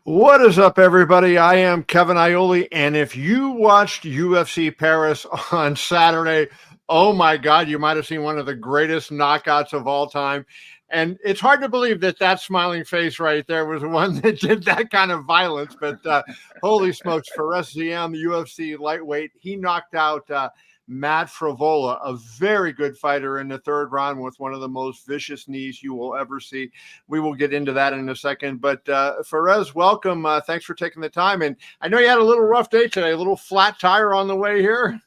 What is up, everybody? I am Kevin Iole, and if you watched UFC Paris on Saturday, oh my God, you might have seen one of the greatest knockouts of all time. And it's hard to believe that that smiling face right there was the one that did that kind of violence. But holy smokes, Fares Ziam, the UFC lightweight, he knocked out Matt Frevola, a very good fighter in the third round with one of the most vicious knees you will ever see. We will get into that in a second. But Fares, welcome. Thanks for taking the time. And I know you had a little rough day today, a little flat tire on the way here.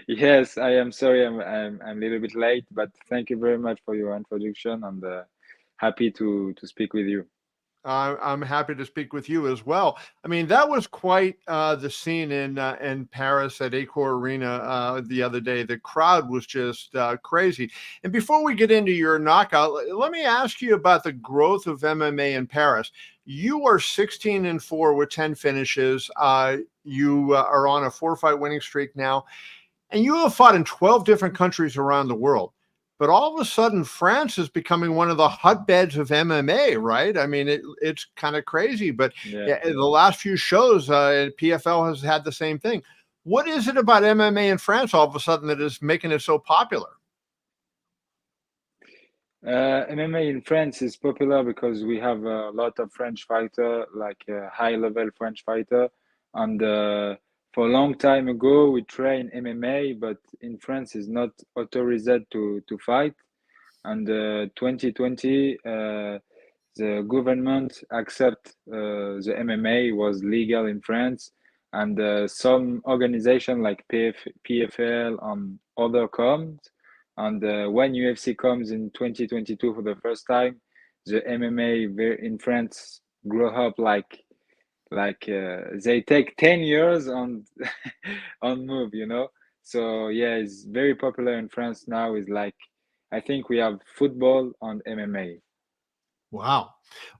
Yes, I am sorry. I'm a little bit late, but thank you very much for your introduction and happy to speak with you. I'm happy to speak with you as well. I mean, that was quite the scene in Paris at Accor Arena the other day. The crowd was just crazy. And before we get into your knockout, let me ask you about the growth of MMA in Paris. You are 16-4 with 10 finishes. You are on a 4-fight winning streak now, and you have fought in 12 different countries around the world. But all of a sudden, France is becoming one of the hotbeds of MMA, right? I mean, it's kind of crazy. But Yeah. yeah, the last few shows, PFL has had the same thing. What is it about MMA in France all of a sudden that is making it so popular? MMA in France is popular because we have a lot of French fighter, like high level French fighter, and for a long time ago we trained MMA, but in France is not authorized to fight. And 2020, the government accept the MMA was legal in France, and some organization like PFL and other comes. And when UFC comes in 2022 for the first time, the MMA in France grow up like they take 10 years on on move, you know. So yeah, it's very popular in France now. Is like I think we have football and MMA. Wow.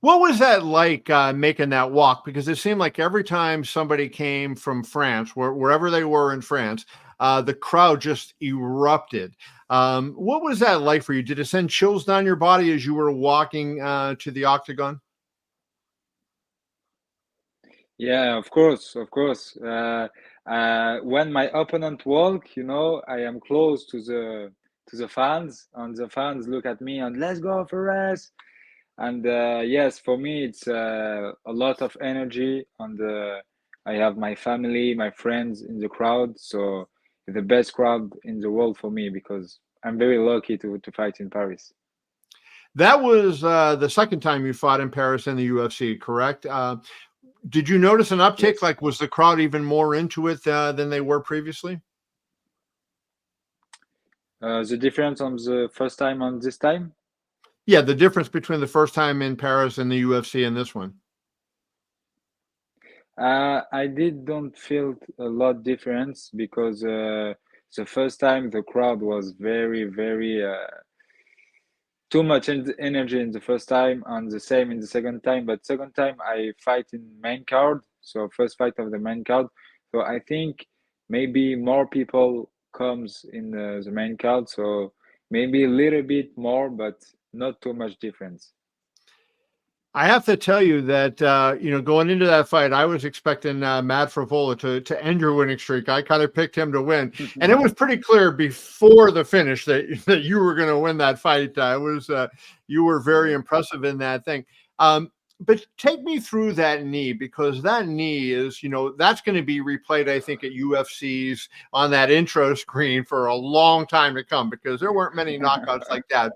What was that like making that walk? Because it seemed like every time somebody came from France, wherever they were in France, the crowd just erupted. What was that like for you? Did it send chills down your body as you were walking to the octagon? Yeah, of course, of course. When my opponent walk, you know, I am close to the fans, and the fans look at me and let's go for us. And yes, for me, it's a lot of energy, and I have my family, my friends in the crowd, so the best crowd in the world for me because I'm very lucky to fight in Paris. That was the second time you fought in Paris in the UFC, correct? Did you notice an uptick? Yes. Like, was the crowd even more into it than they were previously? The difference on the first time and this time? Yeah, the difference between the first time in Paris and the UFC and this one. I did don't feel a lot difference because the first time the crowd was very too much energy in the first time and the same in the second time. But second time I fight in main card, so first fight of the main card. So I think maybe more people comes in the main card, so maybe a little bit more, but not too much difference. I have to tell you that going into that fight, I was expecting Matt Frevola to end your winning streak. I kind of picked him to win, and it was pretty clear before the finish that you were going to win that fight. It was You were very Yeah. impressive in that thing. But take me through that knee, because that knee is, that's going to be replayed, I think, at UFC's on that intro screen for a long time to come, because there weren't many knockouts like that.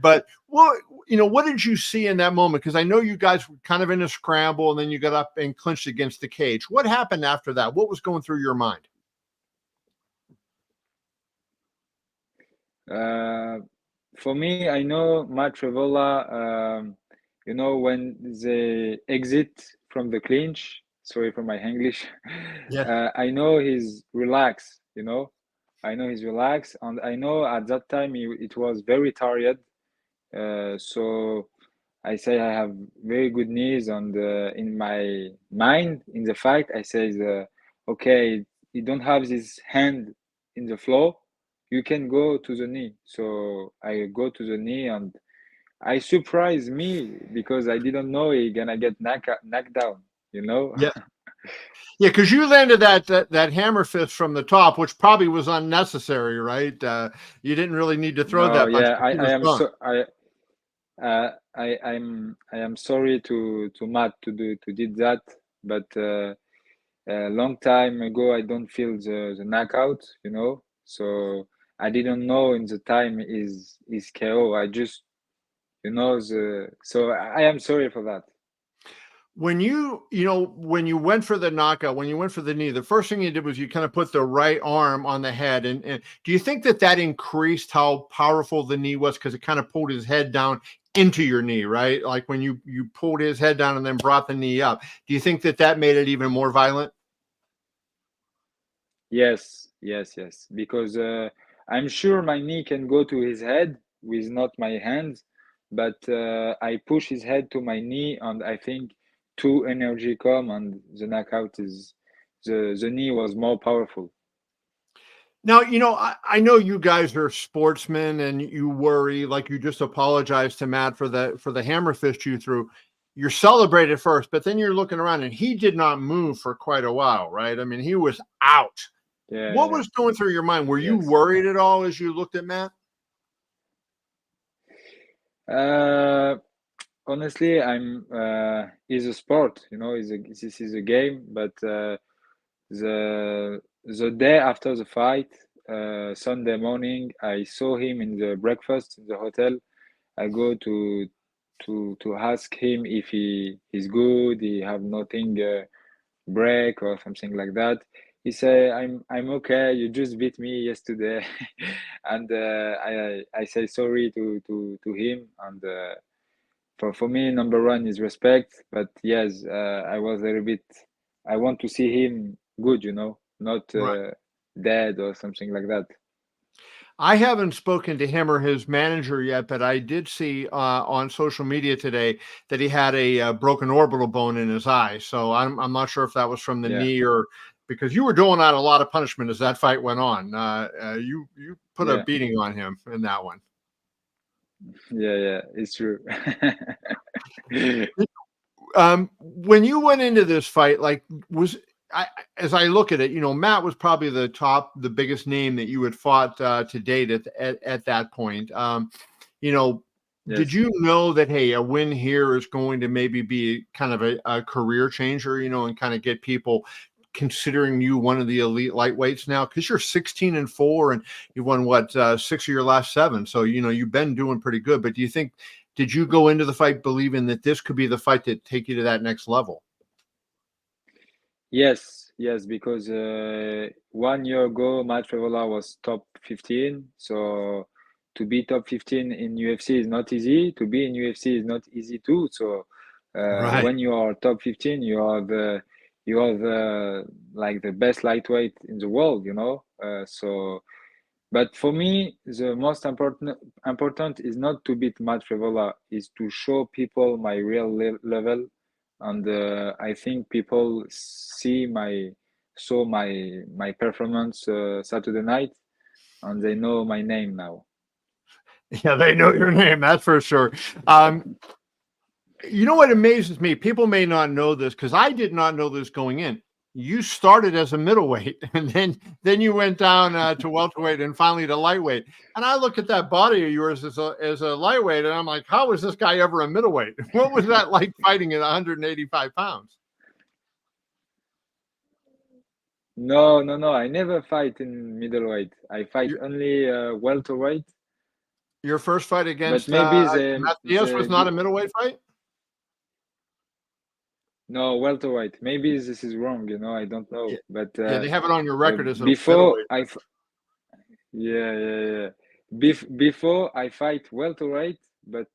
But what did you see in that moment? Because I know you guys were kind of in a scramble, and then you got up and clinched against the cage. What happened after that? What was going through your mind? Uh, for me, I know Matt Frevola, you know, when they exit from the clinch, sorry for my English, Yeah. I know he's relaxed, you know, I know he's relaxed, and I know at that time it was very tired. So I say I have very good knees, and in my mind, in the fight, I say, okay, you don't have this hand in the floor, you can go to the knee. So I go to the knee, and I surprised me because I didn't know he gonna get knocked down. You know? Yeah. Yeah, because you landed that hammer fist from the top, which probably was unnecessary, right? You didn't really need to throw No, that punch yeah, because he I was am gone. so I am sorry to Matt to did that, but a long time ago I don't feel the knockout, you know. So I didn't know in the time is KO. I just the so I am sorry for that. When when you went for the knockout, when you went for the knee, the first thing you did was you kind of put the right arm on the head. And do you think that increased how powerful the knee was because it kind of pulled his head down into your knee, right? Like when you pulled his head down and then brought the knee up. Do you think that made it even more violent? Yes, yes, yes. Because I'm sure my knee can go to his head with not my hands, but I push his head to my knee, and I think two energy come, and the knockout is the knee was more powerful. Now, I know you guys are sportsmen and you worry, like you just apologized to Matt for the hammer fist you threw. You're celebrated first, but then you're looking around and he did not move for quite a while, right? I mean, he was out. Yeah, What yeah, was going through your mind? Were you yes. worried at all as you looked at Matt? Uh, Honestly, I'm is a sport, this is a game, but the day after the fight, Sunday morning, I saw him in the breakfast in the hotel. I go to ask him if he's good, he have nothing break or something like that. He say, I'm okay. You just beat me yesterday, and I say sorry to him. And for me, number one is respect. But yes, I was a little bit. I want to see him good, not Right. dead or something like that. I haven't spoken to him or his manager yet, but I did see on social media today that he had a broken orbital bone in his eye. So I'm not sure if that was from the Yeah, knee or because you were doling out a lot of punishment as that fight went on. You put a yeah, beating on him in that one. yeah, yeah. It's true. When you went into this fight, like was I as I look at it, Matt was probably the biggest name that you had fought to date at that point. You know, did Yes. you know that hey, a win here is going to maybe be kind of a career changer, and kind of get people considering you one of the elite lightweights now because you're 16-4 and you won what 6 of your last 7, so you've been doing pretty good. But do you think did you go into the fight believing that this could be the fight that take you to that next level? Yes, yes, because 1 year ago, Matt Frevola was top 15. So to be top 15 in UFC is not easy. To be in UFC is not easy too. So Right. when you are top 15, you are the like the best lightweight in the world, so but for me, the most important is not to beat Matt Frevola, is to show people my real level, and I think people saw my performance Saturday night, and they know my name now. Yeah, they know your name, that's for sure. Um, you know what amazes me? People may not know this because I did not know this going in. You started as a middleweight, and then you went down to welterweight, and finally to lightweight. And I look at that body of yours as a lightweight, and I'm like, how was this guy ever a middleweight? What was that like fighting at 185 pounds? No, no, no. I never fight in middleweight. I fight Your, only welterweight. your first fight But against maybe Matt Diaz was not a middleweight fight. no welterweight. Maybe this is wrong. I don't Yeah, know. But yeah, they have it on your record as a before middleweight. yeah, yeah, yeah. Before I fight welterweight, but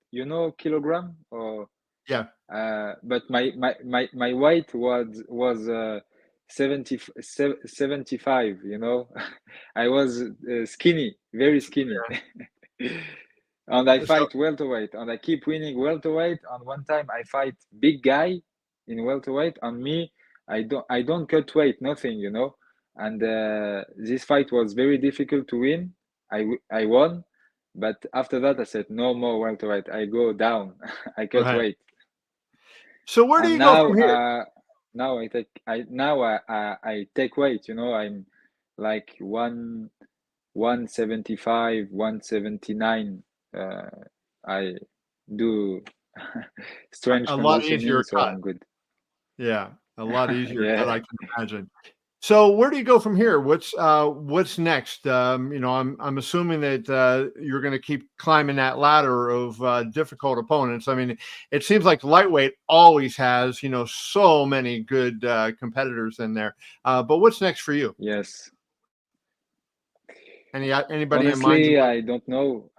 kilogram or Yeah, but my weight was 75. I was skinny, very skinny. And I so fight welterweight, and I keep winning welterweight. And one time I fight big guy in welterweight, and me, I don't cut weight, nothing. And this fight was very difficult to win. I won, But after that, I said no more welterweight. I go down. I cut Right. weight. So where do And you go now, from here? I take weight. You know, I'm like 175, 179. I do strange A lot conditioning, easier so cut. I'm good. Yeah, a lot easier cut, Yeah. I can imagine. So where do you go from here? What's next? I'm assuming that you're going to keep climbing that ladder of difficult opponents. I mean, it seems like lightweight always has so many good competitors in there. But what's next for you? Yes. Anybody in mind you Honestly, want? I don't know.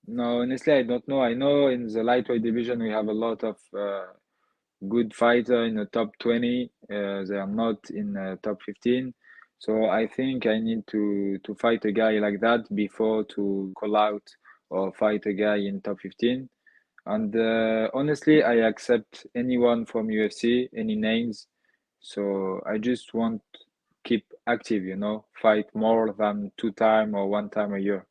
No, honestly, I don't know. I know in the lightweight division we have a lot of good fighter in the top 20. They are not in top 15. So I think I need to fight a guy like that before to call out or fight a guy in top 15. And honestly, I accept anyone from UFC, any names. So I just want keep active, fight more than 2 time or 1 time a year.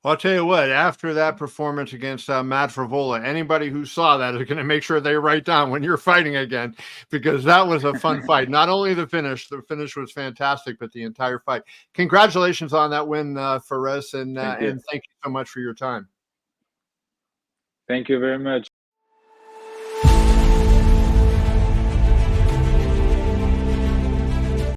Well, I'll tell you what, after that performance against Matt Frevola, anybody who saw that is going to make sure they write down when you're fighting again, because that was a fun fight. Not only the finish was fantastic, but the entire fight. Congratulations on that win, Fares, Thank you. and thank you so much for your time. Thank you very much.